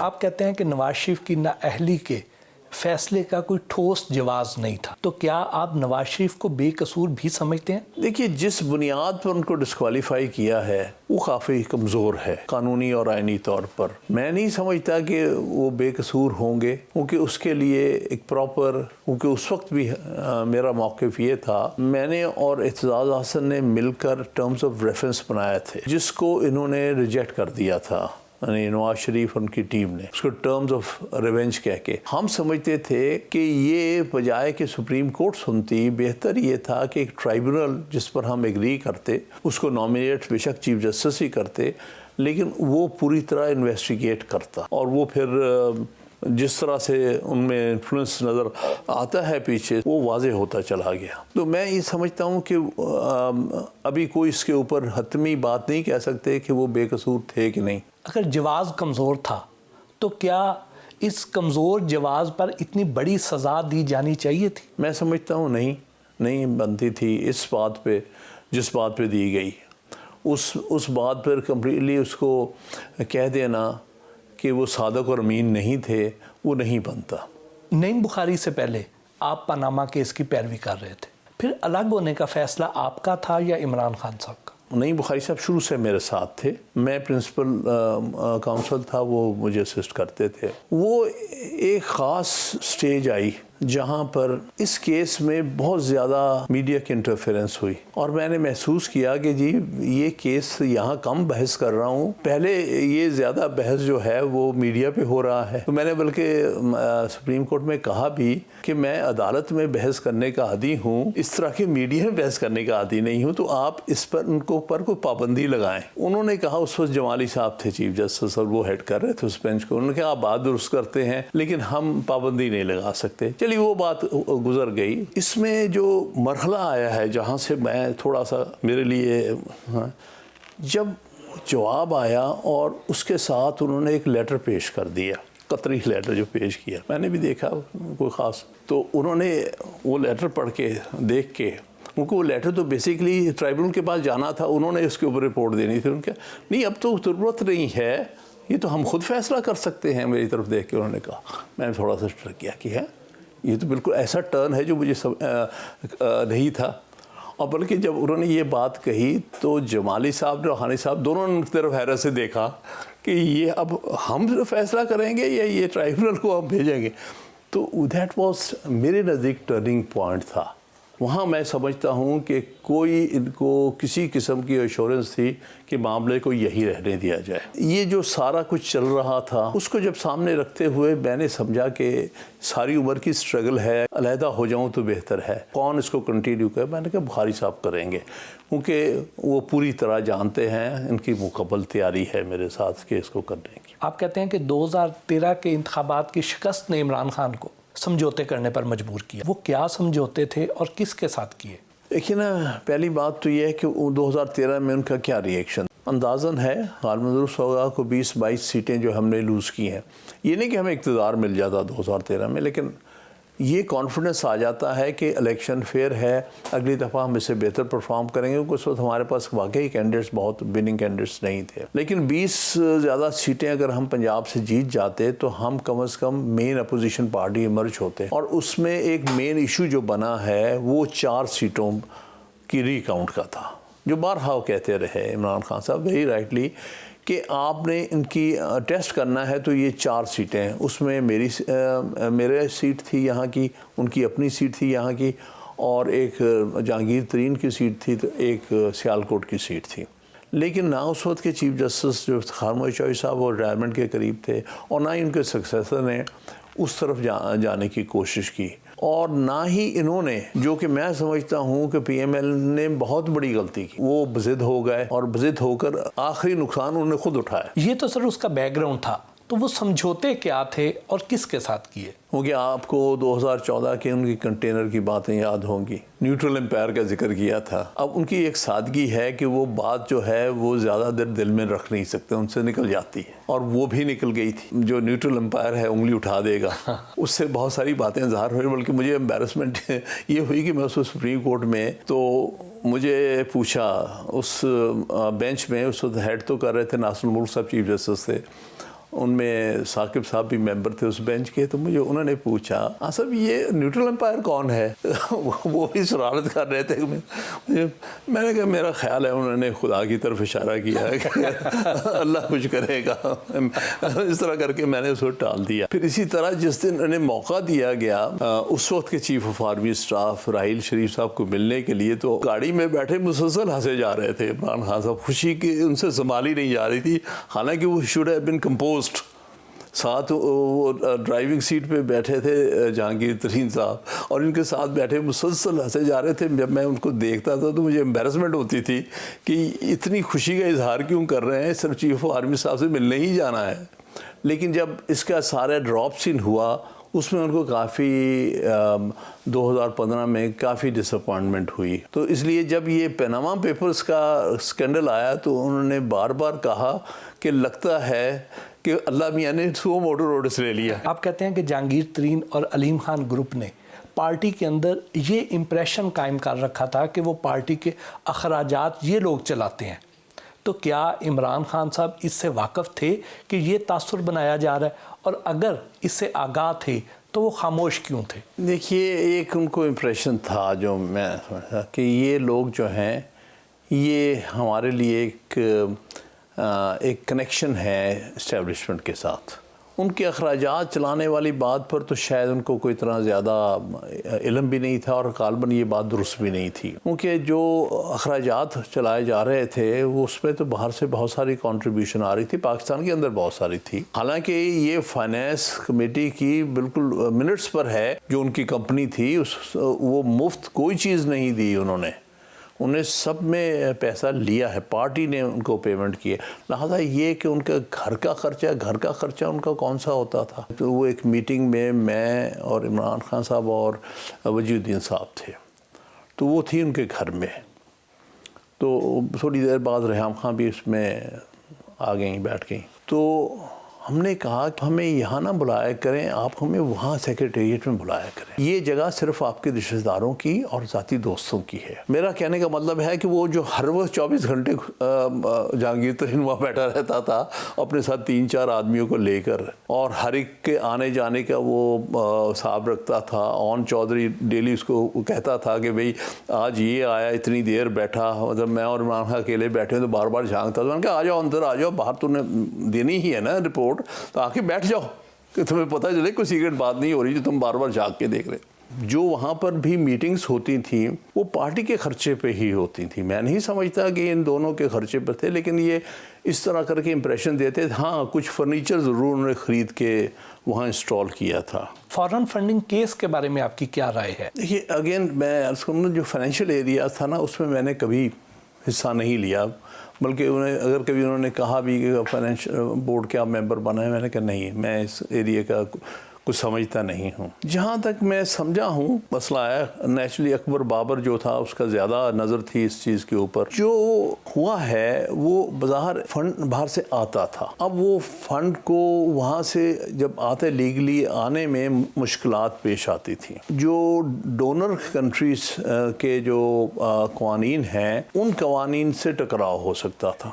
آپ کہتے ہیں کہ نواز شریف کی نااہلی کے فیصلے کا کوئی ٹھوس جواز نہیں تھا، تو کیا آپ نواز شریف کو بے قصور بھی سمجھتے ہیں؟ دیکھیے، جس بنیاد پر ان کو ڈسکوالیفائی کیا ہے وہ کافی کمزور ہے قانونی اور آئینی طور پر۔ میں نہیں سمجھتا کہ وہ بے قصور ہوں گے، کیونکہ اس کے لیے ایک پراپر، کیونکہ اس وقت بھی میرا موقف یہ تھا، میں نے اور اعتزاز احسن نے مل کر ٹرمز آف ریفرنس بنایا تھے، جس کو انہوں نے ریجیکٹ کر دیا تھا، یعنی نواز شریف اور ان کی ٹیم نے اس کو ٹرمز آف ریونج کہہ کے۔ ہم سمجھتے تھے کہ یہ بجائے کہ سپریم کورٹ سنتی، بہتر یہ تھا کہ ایک ٹرائبونل جس پر ہم ایگری کرتے اس کو نامینیٹ بے شک چیف جسٹس ہی کرتے، لیکن وہ پوری طرح انویسٹیگیٹ کرتا، اور وہ پھر جس طرح سے ان میں انفلوئنس نظر آتا ہے پیچھے، وہ واضح ہوتا چلا گیا۔ تو میں یہ سمجھتا ہوں کہ ابھی کوئی اس کے اوپر حتمی بات نہیں کہہ سکتے کہ وہ بے قصور تھے کہ نہیں۔ اگر جواز کمزور تھا تو کیا اس کمزور جواز پر اتنی بڑی سزا دی جانی چاہیے تھی؟ میں سمجھتا ہوں نہیں بنتی تھی اس بات پہ جس بات پہ دی گئی۔ اس بات پر کمپلیٹلی اس کو کہہ دینا کہ وہ صادق اور امین نہیں تھے، وہ نہیں بنتا۔ نعیم بخاری سے پہلے آپ پاناما کیس کی پیروی کر رہے تھے، پھر الگ ہونے کا فیصلہ آپ کا تھا یا عمران خان صاحب کا؟ نعیم بخاری صاحب شروع سے میرے ساتھ تھے، میں پرنسپل کاؤنسل تھا، وہ مجھے اسسٹ کرتے تھے۔ وہ ایک خاص سٹیج آئی جہاں پر اس کیس میں بہت زیادہ میڈیا کی انٹرفیرنس ہوئی، اور میں نے محسوس کیا کہ جی یہ کیس یہاں کم بحث کر رہا ہوں، پہلے یہ زیادہ بحث جو ہے وہ میڈیا پہ ہو رہا ہے۔ تو میں نے بلکہ سپریم کورٹ میں کہا بھی کہ میں عدالت میں بحث کرنے کا عادی ہوں، اس طرح کے میڈیا میں بحث کرنے کا عادی نہیں ہوں، تو آپ اس پر ان کو پر کوئی پابندی لگائیں۔ انہوں نے کہا، اس وقت جمالی صاحب تھے چیف جسٹس اور وہ ہیڈ کر رہے تھے اس بینچ کو، انہوں نے کہا آپ بات درست کرتے ہیں لیکن ہم پابندی نہیں لگا سکتے۔ چلیے وہ بات گزر گئی۔ اس میں جو مرحلہ آیا ہے جہاں سے میں تھوڑا سا میرے لیے، جب جواب آیا اور اس کے ساتھ انہوں نے ایک لیٹر پیش کر دیا، قطری لیٹر جو پیش کیا، میں نے بھی دیکھا کوئی خاص، تو انہوں نے وہ لیٹر پڑھ کے دیکھ کے، کیونکہ وہ لیٹر تو بیسیکلی ٹرائبونل کے پاس جانا تھا، انہوں نے اس کے اوپر رپورٹ دینی تھی، ان کا نہیں اب تو ضرورت نہیں ہے، یہ تو ہم خود فیصلہ کر سکتے ہیں، میری طرف دیکھ کے انہوں نے کہا۔ میں نے تھوڑا سا ٹرک کیا کہ ہے یہ تو بالکل ایسا ٹرن ہے جو مجھے نہیں تھا، اور بلکہ جب انہوں نے یہ بات کہی تو جمالی صاحب روحانی صاحب دونوں نے طرف حیرت سے دیکھا کہ یہ اب ہم فیصلہ کریں گے یا یہ ٹرائبونل کو ہم بھیجیں گے۔ تو دیٹ واز میرے نزدیک ٹرننگ پوائنٹ تھا۔ وہاں میں سمجھتا ہوں کہ کوئی ان کو کسی قسم کی ایشورنس تھی کہ معاملے کو یہی رہنے دیا جائے۔ یہ جو سارا کچھ چل رہا تھا اس کو جب سامنے رکھتے ہوئے میں نے سمجھا کہ ساری عمر کی سٹرگل ہے، علیحدہ ہو جاؤں تو بہتر ہے، کون اس کو کنٹینیو کرے؟ میں نے کہا بخاری صاحب کریں گے، کیونکہ وہ پوری طرح جانتے ہیں، ان کی مکمل تیاری ہے میرے ساتھ کہ اس کو کرنے کی۔ آپ کہتے ہیں کہ 2013 کے انتخابات کی شکست نے عمران خان کو سمجھوتے کرنے پر مجبور کیا، وہ کیا سمجھوتے تھے اور کس کے ساتھ کیے؟ دیکھیے نا، پہلی بات تو یہ ہے کہ 2013 میں ان کا کیا ری ایکشن اندازاً ہے، غالباً درست ہوگا کو 20-22 سیٹیں جو ہم نے لوز کی ہیں۔ یہ نہیں کہ ہمیں اقتدار مل جاتا 2013 میں، لیکن یہ کانفیڈنس آ جاتا ہے کہ الیکشن فیئر ہے، اگلی دفعہ ہم اس سے بہتر پرفارم کریں گے، کیونکہ اس وقت ہمارے پاس واقعی کینڈیڈیٹس بہت وننگ کینڈیڈیٹس نہیں تھے۔ لیکن 20 زیادہ سیٹیں اگر ہم پنجاب سے جیت جاتے تو ہم کم از کم مین اپوزیشن پارٹی ایمرج ہوتے، اور اس میں ایک مین ایشو جو بنا ہے وہ 4 سیٹوں کی ری کاؤنٹ کا تھا، جو بارہا کہتے رہے عمران خان صاحب ویری رائٹلی کہ آپ نے ان کی ٹیسٹ کرنا ہے، تو یہ 4 سیٹیں، اس میں میرے سیٹ تھی یہاں کی، ان کی اپنی سیٹ تھی یہاں کی، اور ایک جہانگیر ترین کی سیٹ تھی، تو ایک سیالکوٹ کی سیٹ تھی۔ لیکن نہ اس وقت کے چیف جسٹس جو خارموئی چوہی صاحب وہ ریٹائرمنٹ کے قریب تھے، اور نہ ہی ان کے سکسیسر نے اس طرف جانے کی کوشش کی، اور نہ ہی انہوں نے، جو کہ میں سمجھتا ہوں کہ پی ایم ایل نے بہت بڑی غلطی کی، وہ بضد ہو گئے، اور بضد ہو کر آخری نقصان انہوں نے خود اٹھایا۔ یہ تو سر اس کا بیک گراؤنڈ تھا، تو وہ سمجھوتے کیا تھے اور کس کے ساتھ کیے؟ کیونکہ آپ کو 2014 کے ان کی کنٹینر کی باتیں یاد ہوں گی، نیوٹرل امپائر کا ذکر کیا تھا۔ اب ان کی ایک سادگی ہے کہ وہ بات جو ہے وہ زیادہ دیر دل میں رکھ نہیں سکتے، ان سے نکل جاتی ہے، اور وہ بھی نکل گئی تھی۔ جو نیوٹرل امپائر ہے انگلی اٹھا دے گا، اس سے بہت ساری باتیں ظاہر ہوئی، بلکہ مجھے امبیرسمنٹ یہ ہوئی کہ میں اس وقت سپریم کورٹ میں، تو مجھے پوچھا اس بینچ میں، اس وقت ہیڈ تو کر رہے تھے ناصر الملک صاحب چیف جسٹس تھے، ان میں ثاقب صاحب بھی ممبر تھے اس بینچ کے، تو مجھے انہوں نے پوچھا صاحب یہ نیوٹرل امپائر کون ہے؟ وہ بھی شرارت کر رہے تھے. میں نے کہا میرا خیال ہے انہوں نے خدا کی طرف اشارہ کیا ہے کہ اللہ کچھ کرے گا. اس طرح کر کے میں نے اس کو ٹال دیا. پھر اسی طرح جس دن انہیں موقع دیا گیا اس وقت کے chief of army staff Raheel Sharif صاحب کو ملنے کے لیے، تو گاڑی میں بیٹھے مسلسل ہنسے جا رہے تھے. عمران خان صاحب خوشی کی ان سے سنبھالی نہیں جا رہی تھی، حالانکہ وہ شوڈ ہیو بین کمپوزڈ. ساتھ وہ ڈرائیونگ سیٹ پہ بیٹھے تھے جہانگیر ترین صاحب، اور ان کے ساتھ بیٹھے مسلسل ہنسے جا رہے تھے. جب میں ان کو دیکھتا تھا تو مجھے امبیرسمنٹ ہوتی تھی کہ اتنی خوشی کا اظہار کیوں کر رہے ہیں، صرف چیف آف آرمی صاحب سے ملنے ہی جانا ہے. لیکن جب اس کا سارا ڈراپ سین ہوا اس میں ان کو کافی 2015 میں کافی ڈس اپوائنٹمنٹ ہوئی. تو اس لیے جب یہ پیناما پیپرز کا اسکینڈل آیا تو انہوں نے بار بار کہا کہ لگتا ہے کہ اللہ میاں نے سو موٹر روڈس لے لیا. آپ کہتے ہیں کہ جہانگیر ترین اور علیم خان گروپ نے پارٹی کے اندر یہ امپریشن قائم کر رکھا تھا کہ وہ پارٹی کے اخراجات یہ لوگ چلاتے ہیں. تو کیا عمران خان صاحب اس سے واقف تھے کہ یہ تاثر بنایا جا رہا ہے، اور اگر اس سے آگاہ تھے تو وہ خاموش کیوں تھے؟ دیکھیے ایک ان کو امپریشن تھا جو میں سمجھتا کہ یہ لوگ جو ہیں یہ ہمارے لیے ایک کنیکشن ہے اسٹیبلشمنٹ کے ساتھ. ان کے اخراجات چلانے والی بات پر تو شاید ان کو کوئی اتنا زیادہ علم بھی نہیں تھا، اور غالباً یہ بات درست بھی نہیں تھی، کیونکہ جو اخراجات چلائے جا رہے تھے وہ اس میں تو باہر سے بہت ساری کنٹریبیوشن آ رہی تھی، پاکستان کے اندر بہت ساری تھی. حالانکہ یہ فائنینس کمیٹی کی بالکل منٹس پر ہے جو ان کی کمپنی تھی، وہ مفت کوئی چیز نہیں دی انہیں سب میں پیسہ لیا ہے، پارٹی نے ان کو پیمنٹ کی ہے. لہٰذا یہ کہ ان کا گھر کا خرچہ ان کا کون سا ہوتا تھا. تو وہ ایک میٹنگ میں اور عمران خان صاحب اور وجیہ الدین صاحب تھے، تو وہ تھی ان کے گھر میں. تو تھوڑی دیر بعد ریحام خان بھی اس میں آ گئیں، بیٹھ گئیں. تو ہم نے کہا کہ ہمیں یہاں نہ بلایا کریں، آپ ہمیں وہاں سیکریٹریٹ میں بلایا کریں. یہ جگہ صرف آپ کے رشتہ داروں کی اور ذاتی دوستوں کی ہے. میرا کہنے کا مطلب ہے کہ وہ جو ہر وقت 24 گھنٹے جہانگیر ترین وہاں بیٹھا رہتا تھا اپنے ساتھ 3-4 آدمیوں کو لے کر، اور ہر ایک کے آنے جانے کا وہ حساب رکھتا تھا. اون چودھری ڈیلی اس کو کہتا تھا کہ بھئی آج یہ آیا، اتنی دیر بیٹھا. مطلب میں اور عمران خان اکیلے بیٹھے تو بار بار جھانکتا تھا. میں نے کہا آ جاؤ اندر آ جاؤ، باہر تو نے دینی ہی ہے نا رپورٹ، تو آ کے بیٹھ جاؤ کہ تمہیں پتہ چلے کوئی سیکرٹ بات نہیں ہو رہی جو تم بار بار جھانک کے دیکھ رہے. جو وہاں پر بھی میٹنگز ہوتی تھیں وہ پارٹی کے خرچے پہ ہی ہوتی تھیں. میں نہیں سمجھتا کہ ان دونوں کے خرچے پر تھے، لیکن یہ اس طرح کر کے امپریشن دیتے تھے. ہاں کچھ فرنیچر ضرور انہوں نے خرید کے وہاں انسٹال کیا تھا. فارن فنڈنگ کیس کے بارے میں آپ کی کیا رائے ہے؟ دیکھیے اگین میں عرض کروں جو فائنینشیل ایریا تھا نا، اس میں نے کبھی حصہ نہیں لیا، بلکہ اگر کبھی انہوں نے کہا بھی کہ فائنینشیل بورڈ کے آپ ممبر بنائیں، میں نے کہا نہیں، میں اس ایریا کا کچھ سمجھتا نہیں ہوں. جہاں تک میں سمجھا ہوں مسئلہ ہے نیچرلی اکبر بابر جو تھا اس کا زیادہ نظر تھی اس چیز کے اوپر. جو ہوا ہے وہ بظاہر فنڈ باہر سے آتا تھا. اب وہ فنڈ کو وہاں سے جب آتے لیگلی آنے میں مشکلات پیش آتی تھیں. جو ڈونر کنٹریز کے جو قوانین ہیں ان قوانین سے ٹکراؤ ہو سکتا تھا.